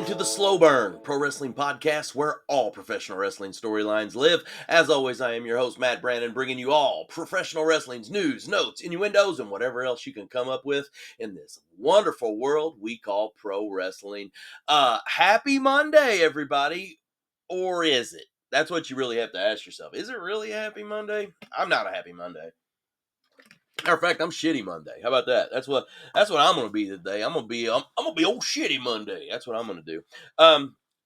into the Slow Burn Pro Wrestling Podcast, where all professional wrestling storylines live. As always, I am your host, Matt Brandon, bringing you all professional wrestling's news, notes, innuendos, and whatever else you can come up with in this wonderful world we call pro wrestling. Happy Monday, everybody. Or is it? That's what you really have to ask yourself. Is it really a happy Monday? I'm not a happy Monday. Matter of fact, I'm shitty Monday. How about that? That's what I'm gonna be today. I'm gonna be old shitty Monday. That's what I'm gonna do.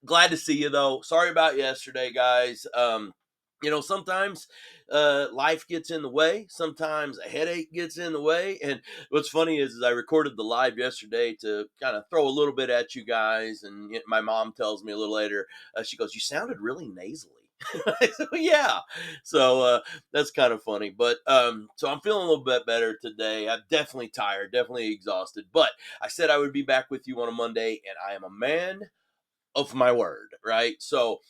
Glad to see you though. Sorry about yesterday, guys. Sometimes life gets in the way. Sometimes a headache gets in the way. And what's funny is I recorded the live yesterday to kind of throw a little bit at you guys. And my mom tells me a little later, she goes, "You sounded really nasally." I said, "Well, yeah." So that's kind of funny. But so I'm feeling a little bit better today. I'm definitely tired, definitely exhausted. But I said I would be back with you on a Monday, and I am a man of my word, right? So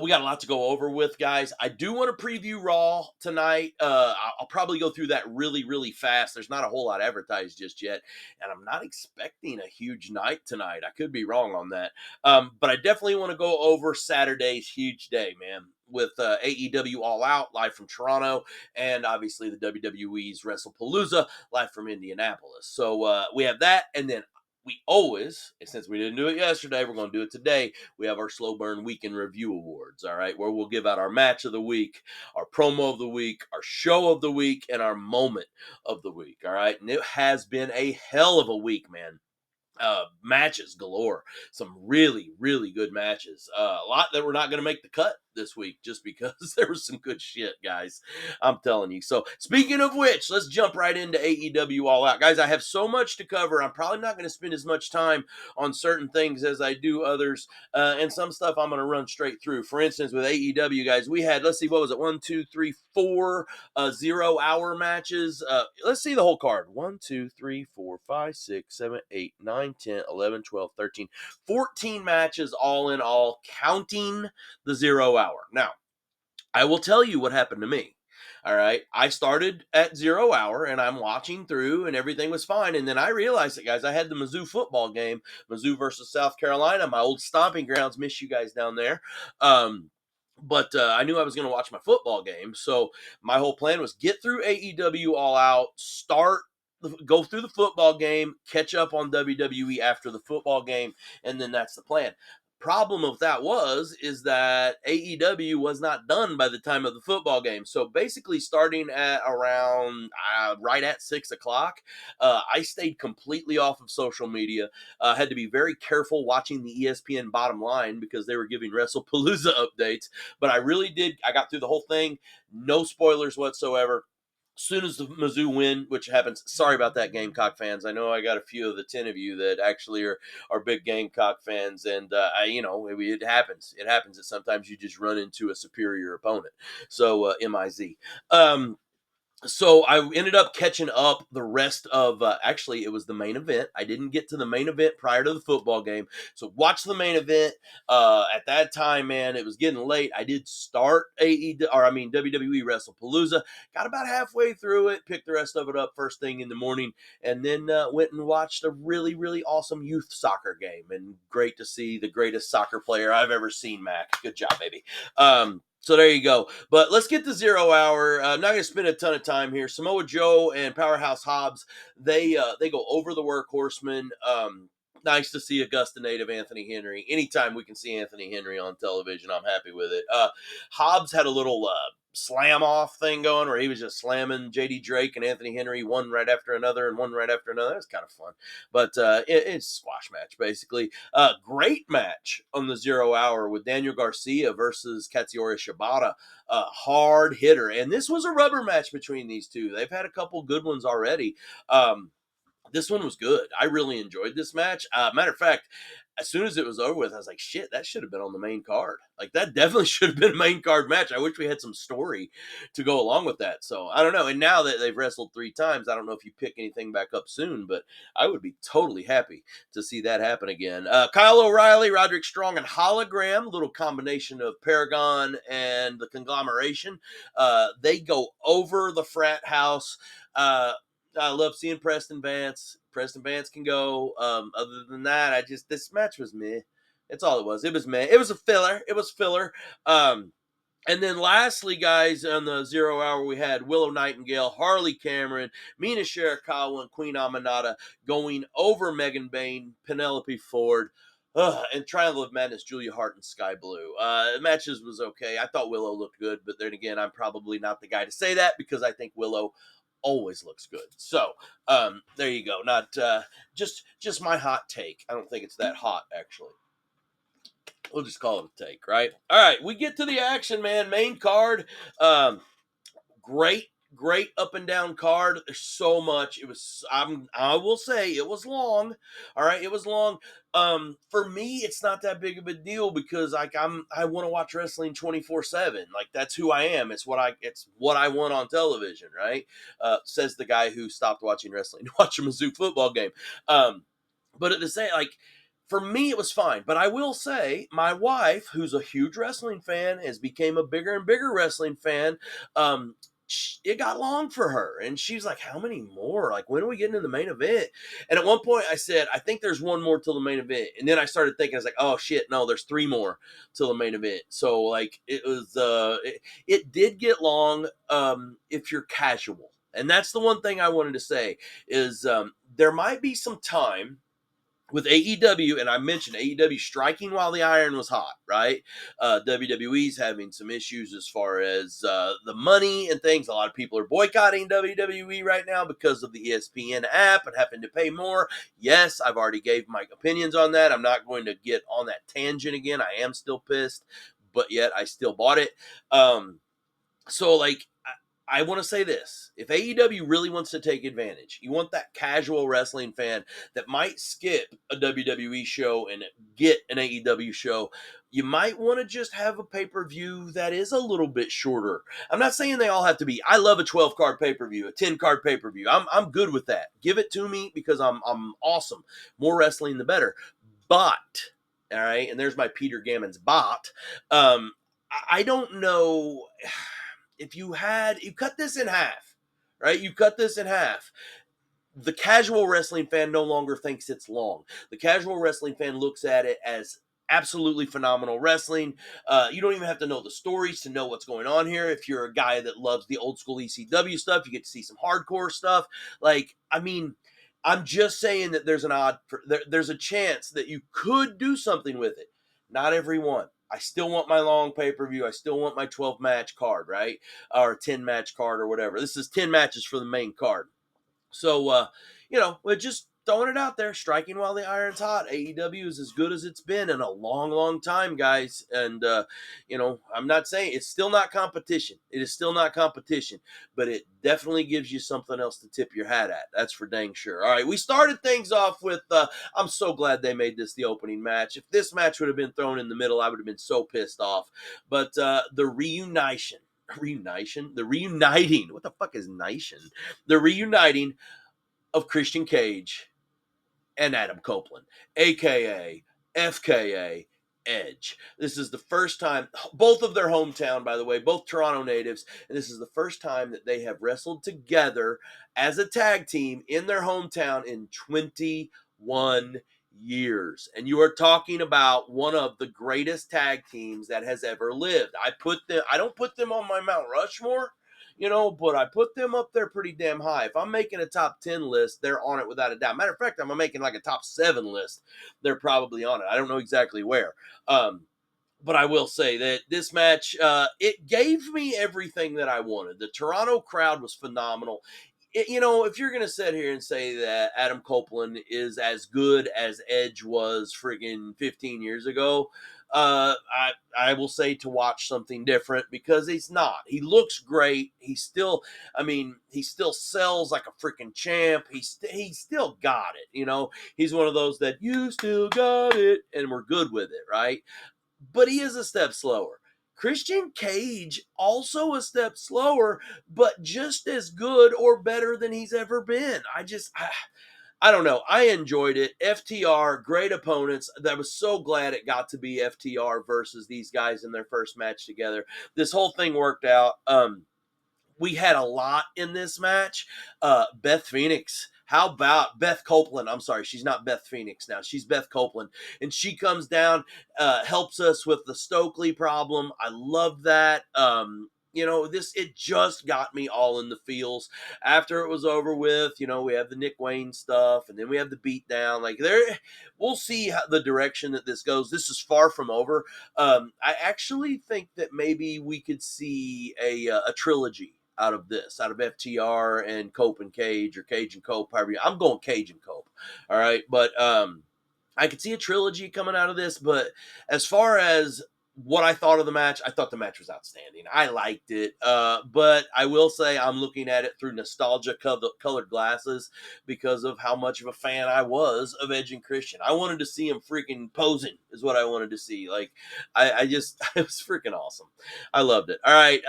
we got a lot to go over with, guys. I do want to preview Raw tonight. I'll probably go through that really, really fast. There's not a whole lot advertised just yet, and I'm not expecting a huge night tonight. I could be wrong on that. But I definitely want to go over Saturday's huge day, man, with AEW All Out, live from Toronto, and obviously the WWE's WrestlePolooza, live from Indianapolis. So we have that, and then we always, since we didn't do it yesterday, we're going to do it today. We have our Slow Burn Weekend Review Awards, all right, where we'll give out our match of the week, our promo of the week, our show of the week, and our moment of the week, all right? And it has been a hell of a week, man. Matches galore, some really, really good matches. A lot that were not going to make the cut this week just because there was some good shit, guys. I'm telling you. So, speaking of which, let's jump right into AEW All Out. Guys, I have so much to cover. I'm probably not going to spend as much time on certain things as I do others, and some stuff I'm going to run straight through. For instance, with AEW, guys, we had, let's see, what was it? 1, 2, 3, 4 0-hour matches. Let's see the whole card. 1, 2, 3, 4, 5, 6, 7, 8, 9, 10, 11, 12, 13, 14 matches all in all, counting the 0 hour. Now, I will tell you what happened to me. All right. I started at 0 hour and I'm watching through and everything was fine. And then I realized that, guys, I had the Mizzou football game, Mizzou versus South Carolina, my old stomping grounds. Miss you guys down there. But I knew I was going to watch my football game. So my whole plan was get through AEW All Out, go through the football game, catch up on WWE after the football game, and then that's the plan. Problem of that is that AEW was not done by the time of the football game. So basically starting at around right at 6 o'clock, I stayed completely off of social media. Had to be very careful watching the ESPN bottom line because they were giving WrestlePalooza updates. But I got through the whole thing. No spoilers whatsoever. Soon as the Mizzou win, which happens, sorry about that, Gamecock fans. I know I got a few of the 10 of you that actually are big Gamecock fans, and it happens. It happens that sometimes you just run into a superior opponent. So MIZ. So I ended up catching up the rest of, actually, it was the main event. I didn't get to the main event prior to the football game. So watch the main event. At that time, man, it was getting late. I did start WWE WrestlePalooza. Got about halfway through it, picked the rest of it up first thing in the morning, and then went and watched a really, really awesome youth soccer game. And great to see the greatest soccer player I've ever seen, Mac. Good job, baby. So there you go. But let's get to 0 hour. I'm not going to spend a ton of time here. Samoa Joe and Powerhouse Hobbs, they go over the Workhorsemen. Nice to see Augusta native Anthony Henry. Anytime we can see Anthony Henry on television, I'm happy with it. Hobbs had a little slam off thing going where he was just slamming JD Drake and Anthony Henry one right after another and one right after another. That's kind of fun. But it's a squash match, basically. Great match on the 0 hour with Daniel Garcia versus Katsuyori Shibata. Hard hitter. And this was a rubber match between these two. They've had a couple good ones already. This one was good. I really enjoyed this match. Matter of fact, as soon as it was over with, I was like, shit, that should have been on the main card. Like, that definitely should have been a main card match. I wish we had some story to go along with that. So, I don't know. And now that they've wrestled 3 times, I don't know if you pick anything back up soon, but I would be totally happy to see that happen again. Kyle O'Reilly, Roderick Strong, and Hologram, little combination of Paragon and the Conglomeration. They go over the frat house. I love seeing Preston Vance. Preston Vance can go. Other than that, this match was meh. That's all it was. It was meh. It was a filler. It was filler. Um, and then lastly, guys, on the 0 hour, we had Willow Nightingale, Harley Cameron, Mina Shirakawa, and Queen Aminata going over Megan Bain, Penelope Ford, and Triangle of Madness, Julia Hart, and Sky Blue. Matches was okay. I thought Willow looked good, but then again, I'm probably not the guy to say that because I think Willow always looks good. So there you go. Not just my hot take. I don't think it's that hot, actually. We'll just call it a take, right? All right, we get to the action, man. Main card. Um, great up and down card. There's so much. It was I will say it was long. All right, it was long. For me, it's not that big of a deal because I want to watch wrestling 24/7. Like that's who I am. It's what I want on television, right? Says the guy who stopped watching wrestling to watch a Mizzou football game. But at the same, like, for me, it was fine. But I will say, my wife, who's a huge wrestling fan, has become a bigger and bigger wrestling fan. It got long for her, and she's like, "How many more? Like, when are we getting to the main event?" And at one point, I said, "I think there's one more till the main event." And then I started thinking, I was like, "Oh shit, no, there's three more till the main event." So like, it did get long. If you're casual, and that's the one thing I wanted to say is there might be some time with AEW, and I mentioned AEW striking while the iron was hot, right? WWE's having some issues as far as the money and things. A lot of people are boycotting WWE right now because of the ESPN app and having to pay more. Yes, I've already gave my opinions on that. I'm not going to get on that tangent again. I am still pissed, but yet I still bought it. So like I want to say this. If AEW really wants to take advantage, you want that casual wrestling fan that might skip a WWE show and get an AEW show, you might want to just have a pay-per-view that is a little bit shorter. I'm not saying they all have to be. I love a 12-card pay-per-view, a 10-card pay-per-view. I'm good with that. Give it to me because I'm awesome. More wrestling the better. But, all right, and there's my Peter Gammons bot. I don't know if you cut this in half, right? You cut this in half. The casual wrestling fan no longer thinks it's long. The casual wrestling fan looks at it as absolutely phenomenal wrestling. You don't even have to know the stories to know what's going on here. If you're a guy that loves the old school ECW stuff, you get to see some hardcore stuff. Like, I mean, I'm just saying that there's a chance that you could do something with it. Not everyone. I still want my long pay-per-view. I still want my 12-match card, right? Or 10-match card or whatever. This is 10 matches for the main card. So, we're just throwing it out there, striking while the iron's hot. AEW is as good as it's been in a long, long time, guys. And, I'm not saying it's still not competition. It is still not competition, but it definitely gives you something else to tip your hat at. That's for dang sure. All right, we started things off with, I'm so glad they made this the opening match. If this match would have been thrown in the middle, I would have been so pissed off. But the reuniting. The reuniting. What the fuck is nation? The reuniting of Christian Cage and Adam Copeland, aka FKA Edge. This is the first time, both of their hometown, by the way, both Toronto natives, and this is the first time that they have wrestled together as a tag team in their hometown in 21 years. And you are talking about one of the greatest tag teams that has ever lived. I don't put them on my Mount Rushmore, but I put them up there pretty damn high. If I'm making a top 10 list, they're on it without a doubt. Matter of fact, I'm making like a top 7 list. They're probably on it. I don't know exactly where. But I will say that this match, it gave me everything that I wanted. The Toronto crowd was phenomenal. If you're going to sit here and say that Adam Copeland is as good as Edge was friggin' 15 years ago, I will say to watch something different because he's not. He looks great. He still sells like a freaking champ. He still got it. He's one of those that you still got it, and we're good with it, right? But he is a step slower. Christian Cage also a step slower, but just as good or better than he's ever been. I don't know. I enjoyed it. FTR, great opponents. I was so glad it got to be FTR versus these guys in their first match together. This whole thing worked out. We had a lot in this match. Beth Phoenix How about Beth Copeland? I'm sorry, she's not Beth Phoenix now. She's Beth Copeland. And she comes down, helps us with the Stokely problem. I love that. It just got me all in the feels. After it was over with, we have the Nick Wayne stuff, and then we have the beatdown. We'll see how the direction that this goes. This is far from over. I actually think that maybe we could see a trilogy out of this, out of FTR and Cope and Cage, or Cage and Cope, I'm going Cage and Cope. All right. But I could see a trilogy coming out of this. But as far as what I thought of the match, I thought the match was outstanding. I liked it. But I will say I'm looking at it through nostalgia colored glasses because of how much of a fan I was of Edge and Christian. I wanted to see him freaking posing is what I wanted to see. I just, it was freaking awesome. I loved it. All right.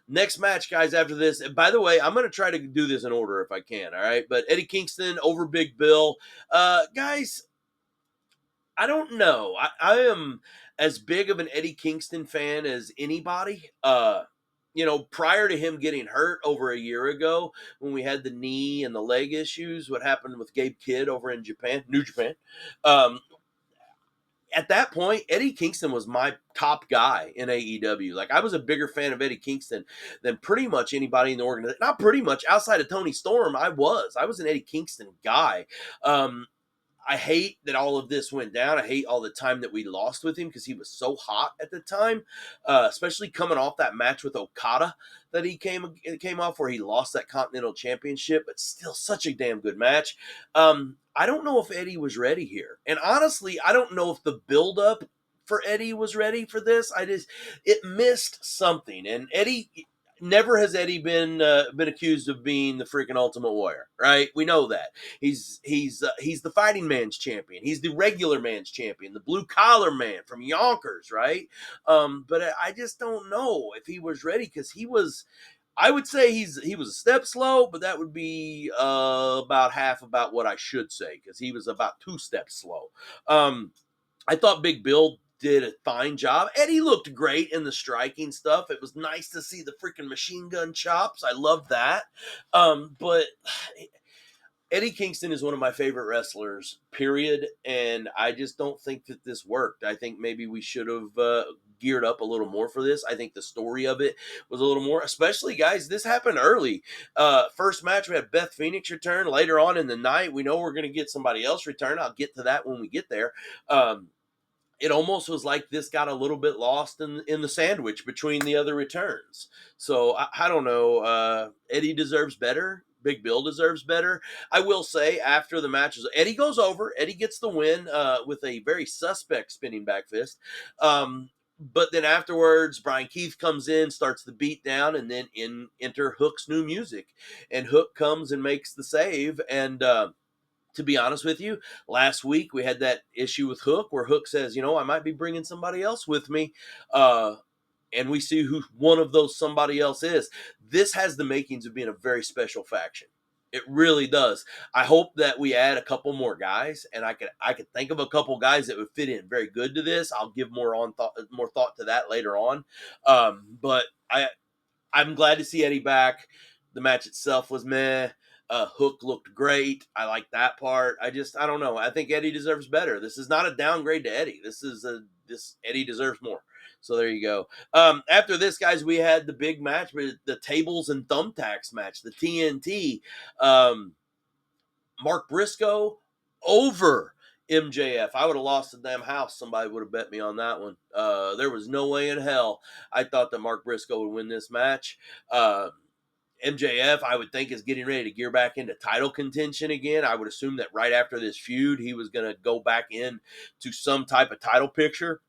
Next match, guys, after this. And by the way, I'm going to try to do this in order if I can. All right. But Eddie Kingston over Big Bill. Guys, I don't know. I am as big of an Eddie Kingston fan as anybody. Prior to him getting hurt over a year ago when we had the knee and the leg issues, what happened with Gabe Kidd over in Japan, New Japan. At that point, Eddie Kingston was my top guy in AEW. I was a bigger fan of Eddie Kingston than pretty much anybody in the organization. Not pretty much, outside of Tony Storm, I was an Eddie Kingston guy. I hate that all of this went down. I hate all the time that we lost with him because he was so hot at the time, especially coming off that match with Okada that he came off where he lost that Continental Championship, but still such a damn good match. I don't know if Eddie was ready here. And honestly, I don't know if the buildup for Eddie was ready for this. It missed something. And never has Eddie been accused of being the freaking Ultimate Warrior, right? We know that. He's the fighting man's champion. He's the regular man's champion, the blue collar man from Yonkers, right? But I just don't know if he was ready because I would say he was a step slow, but that would be about half about what I should say because he was about 2 steps slow. I thought Big Bill did a fine job. Eddie looked great in the striking stuff. It was nice to see the freaking machine gun chops. I love that. But Eddie Kingston is one of my favorite wrestlers, period. And I just don't think that this worked. I think maybe we should have geared up a little more for this. I think the story of it was a little more, especially, guys, this happened early. First match, we had Beth Phoenix return. Later on in the night, we know we're going to get somebody else return. I'll get to that when we get there. It almost was like this got a little bit lost in the sandwich between the other returns. So I don't know. Eddie deserves better. Big Bill deserves better. I will say after the matches, Eddie goes over. Eddie gets the win with a very suspect spinning back fist. But then afterwards, Brian Keith comes in, starts the beat down, and then enter Hook's new music. And Hook comes and makes the save. And to be honest with you, last week we had that issue with Hook where Hook says, I might be bringing somebody else with me. And we see who one of those somebody else is. This has the makings of being a very special faction. It really does. I hope that we add a couple more guys, and I could think of a couple guys that would fit in very good to this. I'll give more thought to that later on. But I'm glad to see Eddie back. The match itself was meh. Hook looked great. I like that part. I don't know. I think Eddie deserves better. This is not a downgrade to Eddie. This Eddie deserves more. So there you go. After this, guys, we had the big match, the tables and thumbtacks match, the TNT. Mark Briscoe over MJF. I would have lost the damn house. Somebody would have bet me on that one. There was no way in hell I thought that Mark Briscoe would win this match. MJF, I would think, is getting ready to gear back into title contention again. I would assume that right after this feud, he was going to go back in to some type of title picture.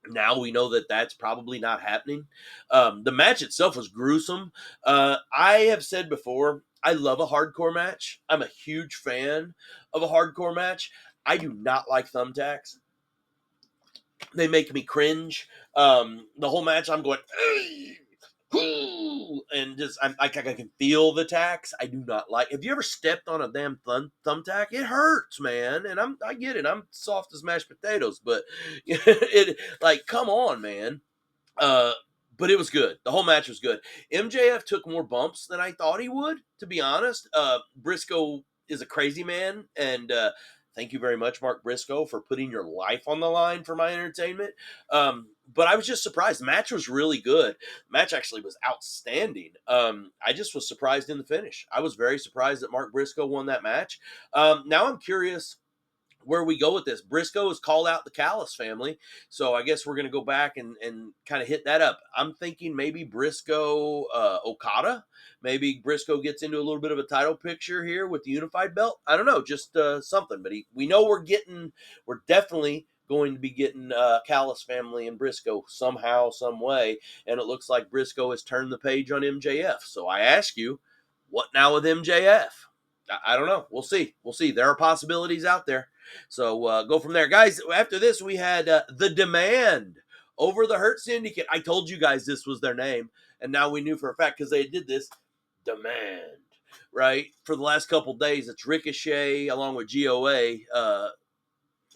Now we know that that's probably not happening. The match itself was gruesome. I have said before, I love a hardcore match. I'm a huge fan of a hardcore match. I do not like thumbtacks. They make me cringe. The whole match, I'm going, and just I can feel the tacks. I do not like. Have you ever stepped on a damn thumbtack? It hurts, man. And I get it. I'm soft as mashed potatoes, but come on, man. but it was good. The whole match was good. MJF took more bumps than I thought he would, to be honest. Briscoe is a crazy man, and thank you very much, Mark Briscoe, for putting your life on the line for my entertainment. But I was just surprised. The match was really good. The match actually was outstanding. I just was surprised in the finish. I was very surprised that Mark Briscoe won that match. Now I'm curious where we go with this. Briscoe has called out the Callis family, so I guess we're going to go back and kind of hit that up. I'm thinking maybe Briscoe, Okada, maybe Briscoe gets into a little bit of a title picture here with the unified belt. I don't know, just something. But we know we're definitely going to be getting Callis family and Briscoe somehow, some way, and it looks like Briscoe has turned the page on MJF. So I ask you, what now with MJF? I don't know. We'll see. We'll see. There are possibilities out there. So go from there. Guys, after this, we had The Demand over the Hurt Syndicate. I told you guys this was their name, and now we knew for a fact because they did this. Demand, right? For the last couple days, it's Ricochet along with GOA.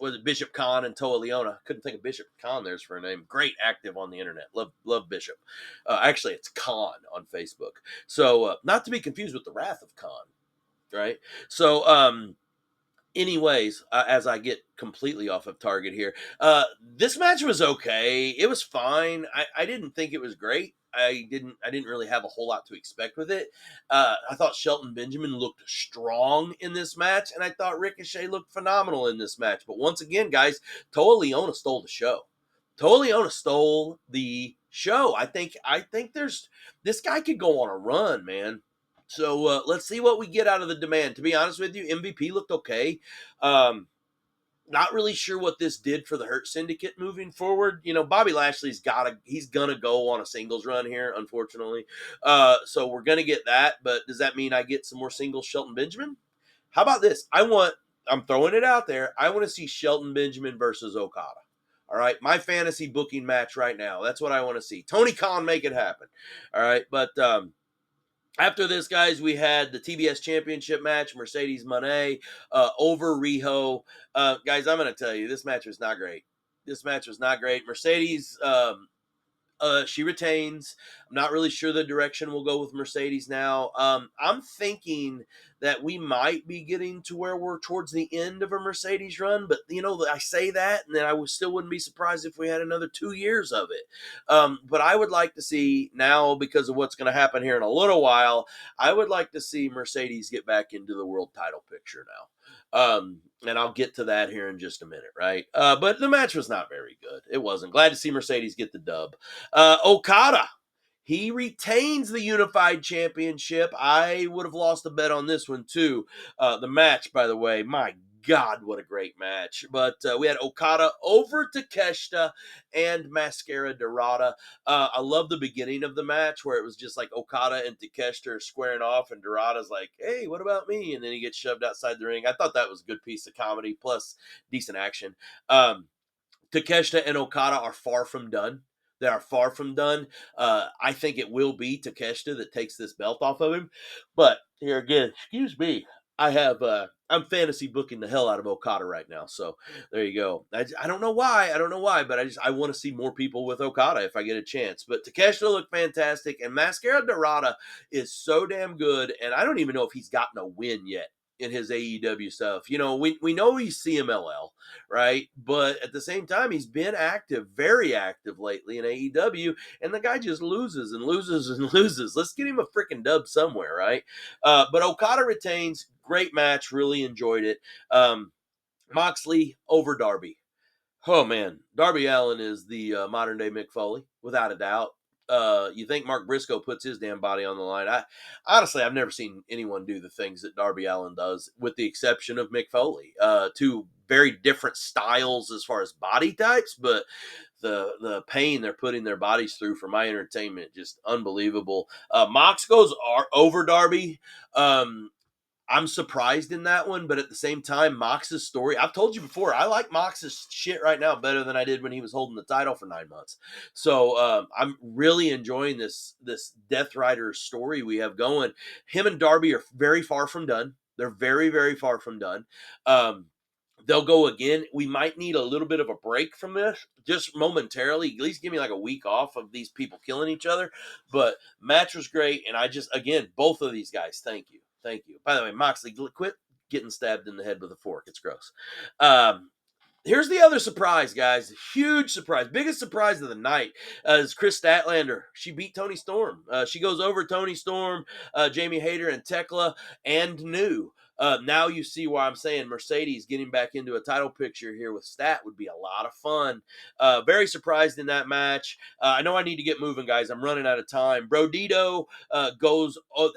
Was it Bishop Khan and Toa Leona? Couldn't think of Bishop Khan there's for a name. Great active on the internet. Love Bishop. Actually, it's Khan on Facebook. So not to be confused with the Wrath of Khan, right? So anyways, as I get completely off of target here, this match was okay. It was fine. I didn't think it was great. I didn't really have a whole lot to expect with it. I thought Shelton Benjamin looked strong in this match, and I thought Ricochet looked phenomenal in this match. But once again, guys, Toa Leona stole the show. Toa Leona stole the show. I think there's this guy could go on a run, man. So let's see what we get out of The Demand. To be honest with you, MVP looked okay. Um, Not really sure what this did for the Hurt Syndicate moving forward. You know, Bobby Lashley's he's gonna go on a singles run here, unfortunately. So we're gonna get that, but does that mean I get some more singles Shelton Benjamin? How about this? I'm throwing it out there. I want to see Shelton Benjamin versus Okada. All right, my fantasy booking match right now. That's what I want to see. Tony Khan, make it happen. All right, but after this, guys, we had the TBS Championship match, Mercedes Moné over Riho. Guys, I'm going to tell you, this match was not great. This match was not great. Mercedes, she retains. I'm not really sure the direction we'll go with Mercedes now. I'm thinking that we might be getting to where we're towards the end of a Mercedes run, but I say that, and then still wouldn't be surprised if we had another 2 years of it. But I would like to see now, because of what's going to happen here in a little while, I would like to see Mercedes get back into the world title picture now. And I'll get to that here in just a minute, right? But the match was not very good. It wasn't. Glad to see Mercedes get the dub. Okada, he retains the Unified Championship. I would have lost a bet on this one, too. The match, by the way, my God, what a great match. But we had Okada over Takeshita and Mascara Dorada. I love the beginning of the match where it was just like Okada and Takeshita are squaring off, and Dorada's like, hey, what about me? And then he gets shoved outside the ring. I thought that was a good piece of comedy, plus decent action. Takeshita and Okada are far from done. They are far from done. I think it will be Takeshita that takes this belt off of him. But here again, excuse me, I'm fantasy booking the hell out of Okada right now. So there you go. I don't know why. But I want to see more people with Okada if I get a chance. But Takeshita looked fantastic, and Mascara Dorada is so damn good. And I don't even know if he's gotten a win yet in his AEW stuff. You know, we know he's CMLL, right? But at the same time, he's been active, very active lately in AEW, and the guy just loses and loses and loses. Let's get him a freaking dub somewhere, right? But Okada retains. Great match. Really enjoyed it. Moxley over Darby. Oh, man. Darby Allin is the modern day Mick Foley, without a doubt. You think Mark Briscoe puts his damn body on the line. I've never seen anyone do the things that Darby Allin does, with the exception of Mick Foley. Two very different styles as far as body types, but the pain they're putting their bodies through for my entertainment, just unbelievable. Mox goes over Darby. I'm surprised in that one, but at the same time, Mox's story, I've told you before, I like Mox's shit right now better than I did when he was holding the title for 9 months. So I'm really enjoying this Death Rider story we have going. Him and Darby are very far from done. They're very, very far from done. they'll go again. We might need a little bit of a break from this, just momentarily. At least give me like a week off of these people killing each other. But match was great, and I just again both of these guys, thank you, thank you. By the way, Moxley, quit getting stabbed in the head with a fork. It's gross. Um, Here's the other surprise, guys. Huge surprise. Biggest surprise of the night is Chris Statlander. She beat Tony Storm. She goes over Tony Storm, Jamie Hayter, and Tekla, and New. Now you see why I'm saying Mercedes getting back into a title picture here with Stat would be a lot of fun. Very surprised in that match. I know I need to get moving, guys. I'm running out of time. Brodito goes,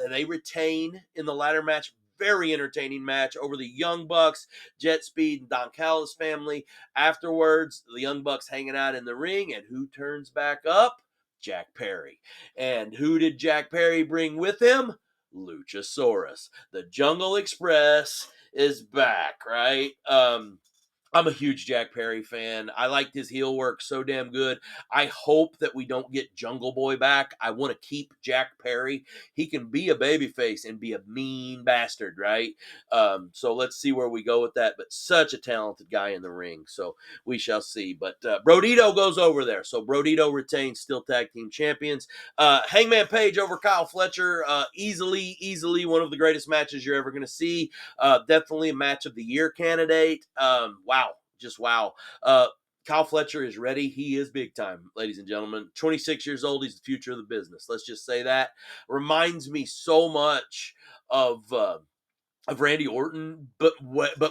they retain in the ladder match. Very entertaining match over the Young Bucks, Jet Speed, and Don Callis family. Afterwards, the Young Bucks hanging out in the ring, and who turns back up? Jack Perry. And who did Jack Perry bring with him? Luchasaurus. The Jungle Express is back, right? I'm a huge Jack Perry fan. I liked his heel work so damn good. I hope that we don't get Jungle Boy back. I want to keep Jack Perry. He can be a babyface and be a mean bastard, right? So let's see where we go with that. But such a talented guy in the ring. So we shall see. But Brodito goes over there. So Brodito retains still tag team champions. Hangman Page over Kyle Fletcher. Easily one of the greatest matches you're ever going to see. Definitely a match of the year candidate. Wow. Just wow. Kyle Fletcher is ready. He is big time, ladies and gentlemen. 26 years old. He's the future of the business. Let's just say that. Reminds me so much of Randy Orton, but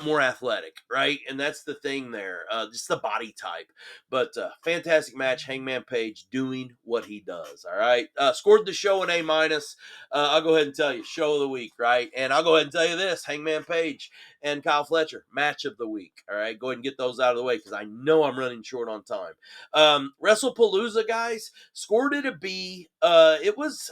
more athletic, right? And that's the thing there, just the body type. But fantastic match. Hangman Page doing what he does. All right, scored the show an A-. I'll go ahead and tell you, show of the week, right? And I'll go ahead and tell you this: Hangman Page and Kyle Fletcher, match of the week. All right, go ahead and get those out of the way because I know I'm running short on time. WrestlePalooza, guys, scored it a B. It was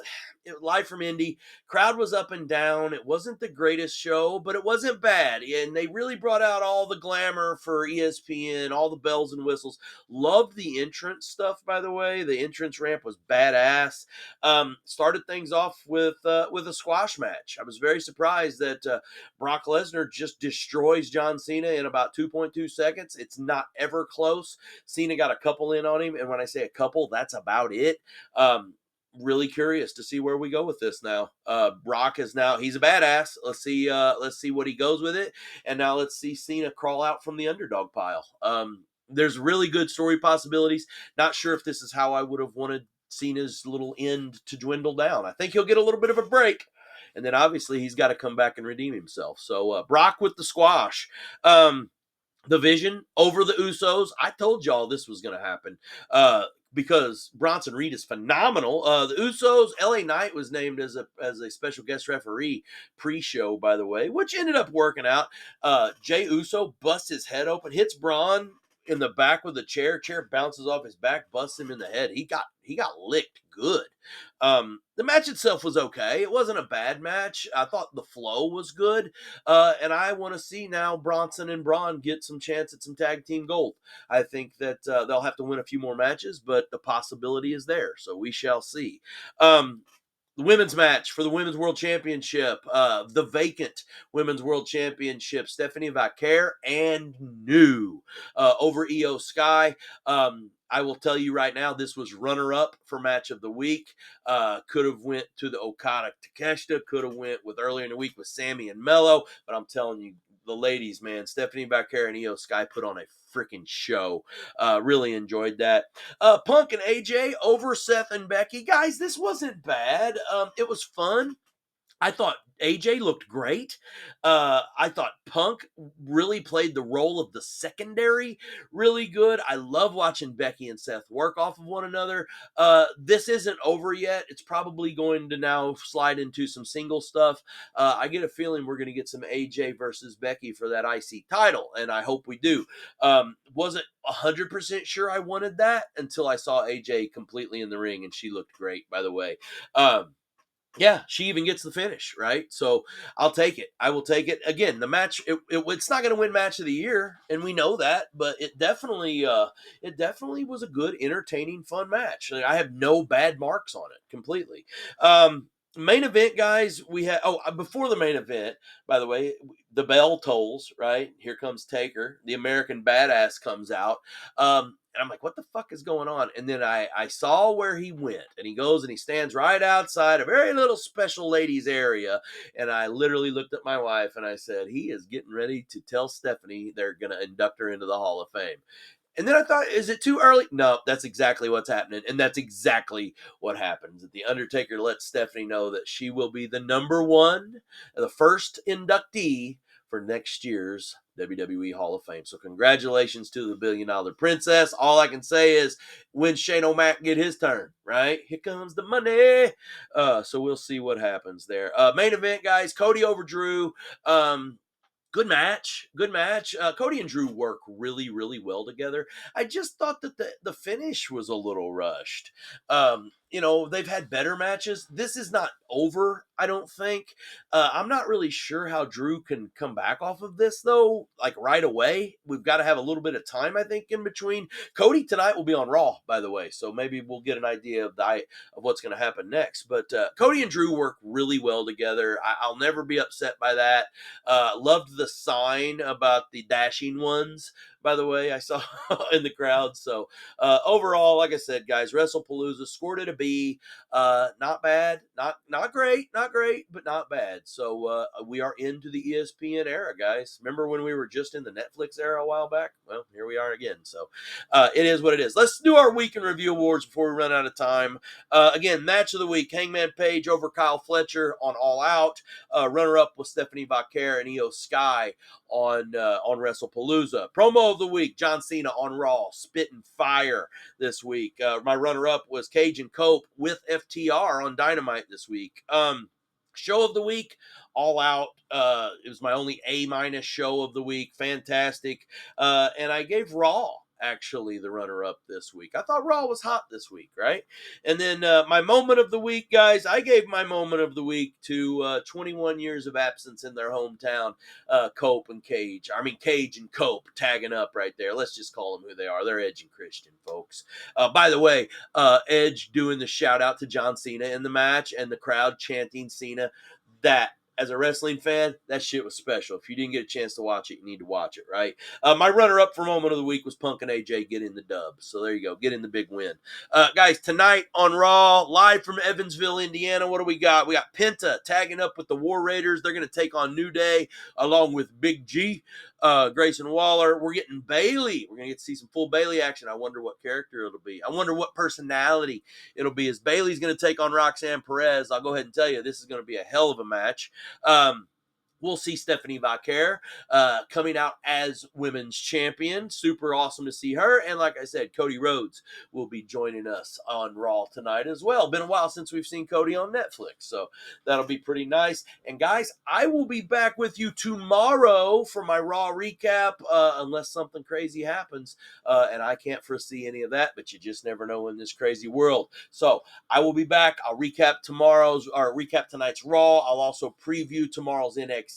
live from Indy. Crowd was up and down. It wasn't the greatest show, but it wasn't bad. And they really brought out all the glamour for ESPN, all the bells and whistles. Loved the entrance stuff, by the way. The entrance ramp was badass. Started things off with a squash match. I was very surprised that Brock Lesnar just destroys John Cena in about 2.2 seconds. It's not ever close. Cena got a couple in on him, and when I say a couple, that's about it. Really curious to see where we go with this now. Brock is now, he's a badass. Let's see what he goes with it. And now let's see Cena crawl out from the underdog pile. There's really good story possibilities. Not sure if this is how I would have wanted Cena's little end to dwindle down. I think he'll get a little bit of a break. And then obviously he's got to come back and redeem himself. So Brock with the squash. The Vision over the Usos. I told y'all this was going to happen because Bronson Reed is phenomenal. The Usos, LA Knight was named as a special guest referee pre-show, by the way, which ended up working out. Jay Uso busts his head open, hits Braun in the back with a chair. Chair bounces off his back, busts him in the head. He got licked good. The match itself was okay. It wasn't a bad match. I thought the flow was good. And I want to see now Bronson and Braun get some chance at some tag team gold. I think that they'll have to win a few more matches, but the possibility is there. So we shall see. The women's match for the Women's World Championship, the vacant Women's World Championship, Stephanie Vaquer and New over Io Sky. I will tell you right now, this was runner-up for match of the week. Could have went to the Okada Takeshita. Could have went with earlier in the week with Sammy and Mello. But I'm telling you, the ladies, man, Stephanie Vaquer and Io Sky put on a freaking show. Really enjoyed that. Punk and AJ over Seth and Becky. Guys, this wasn't bad. It was fun. I thought AJ looked great. I thought Punk really played the role of the secondary really good. I love watching Becky and Seth work off of one another. This isn't over yet. It's probably going to now slide into some single stuff. I get a feeling we're going to get some AJ versus Becky for that IC title, and I hope we do. Wasn't 100% sure I wanted that until I saw AJ completely in the ring, and she looked great, by the way. Yeah, she even gets the finish, right? So I'll take it. I will take it. Again, the match, it's not going to win match of the year, and we know that, but it definitely was a good, entertaining, fun match. I have no bad marks on it completely. Main event, guys, we had, before the main event, by the way, the bell tolls, right? Here comes Taker. The American Badass comes out. And I'm like, what the fuck is going on? And then I saw where he went, and he goes and he stands right outside a very little special ladies area. And I literally looked at my wife and I said, he is getting ready to tell Stephanie they're going to induct her into the Hall of Fame. And then I thought, is it too early? No, that's exactly what's happening. And that's exactly what happens. The Undertaker lets Stephanie know that she will be the number one, the first inductee for next year's WWE Hall of Fame. So congratulations to the $1 Billion Princess. All I can say is, when Shane O'Mac get his turn, right? Here comes the money. So we'll see what happens there. Main event, guys. Cody over Drew. Good match. Good match. Cody and Drew work really, really well together. I just thought that the finish was a little rushed. They've had better matches. This is not over, I don't think. I'm not really sure how Drew can come back off of this, though, like right away. We've got to have a little bit of time, I think, in between. Cody tonight will be on Raw, by the way, so maybe we'll get an idea of what's going to happen next. But Cody and Drew work really well together. I'll never be upset by that. Loved the sign about the dashing ones, by the way, I saw in the crowd. So overall, like I said, guys, WrestlePalooza scored it a B. Not bad, not great, but not bad. So we are into the ESPN era, guys. Remember when we were just in the Netflix era a while back? Well, here we are again. So it is what it is. Let's do our week in review awards before we run out of time. Again, match of the week: Hangman Page over Kyle Fletcher on All Out. Runner-up was Stephanie Vaquer and Io Sky on WrestlePalooza. Promo of the week: John Cena on Raw, spitting fire this week. My runner-up was Cage and Cope with FTR on Dynamite this week. Show of the week: All Out. It was my only A- show of the week. Fantastic. And I gave Raw actually the runner-up this week. I thought Raw was hot this week, right? And then my moment of the week, guys, I gave my moment of the week to 21 years of absence in their hometown, Cope and Cage. I mean, Cage and Cope tagging up right there. Let's just call them who they are. They're Edge and Christian, folks. By the way, Edge doing the shout out to John Cena in the match and the crowd chanting Cena. That, as a wrestling fan, that shit was special. If you didn't get a chance to watch it, you need to watch it, right? My runner-up for moment of the week was Punk and AJ getting the dub. So there you go, getting the big win. Guys, tonight on Raw, live from Evansville, Indiana, what do we got? We got Penta tagging up with the War Raiders. They're going to take on New Day along with Big G, Grayson Waller. We're getting Bayley. We're going to get to see some full Bayley action. I wonder what character it'll be. I wonder what personality it'll be, as Bayley's going to take on Roxanne Perez. I'll go ahead and tell you, this is going to be a hell of a match. We'll see Stephanie Vaquer coming out as women's champion. Super awesome to see her. And like I said, Cody Rhodes will be joining us on Raw tonight as well. Been a while since we've seen Cody on Netflix, so that'll be pretty nice. And guys, I will be back with you tomorrow for my Raw recap, unless something crazy happens. And I can't foresee any of that, but you just never know in this crazy world. So I will be back. I'll recap tonight's Raw. I'll also preview tomorrow's NXT,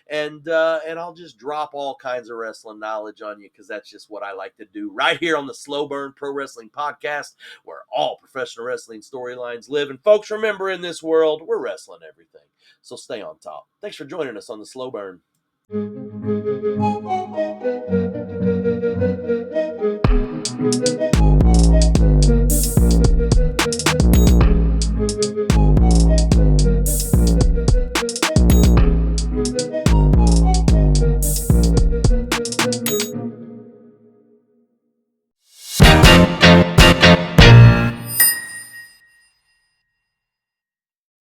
and I'll just drop all kinds of wrestling knowledge on you, because that's just what I like to do right here on the Slow Burn Pro Wrestling Podcast, where all professional wrestling storylines live. And folks, remember, in this world, we're wrestling everything. So stay on top. Thanks for joining us on the Slow Burn.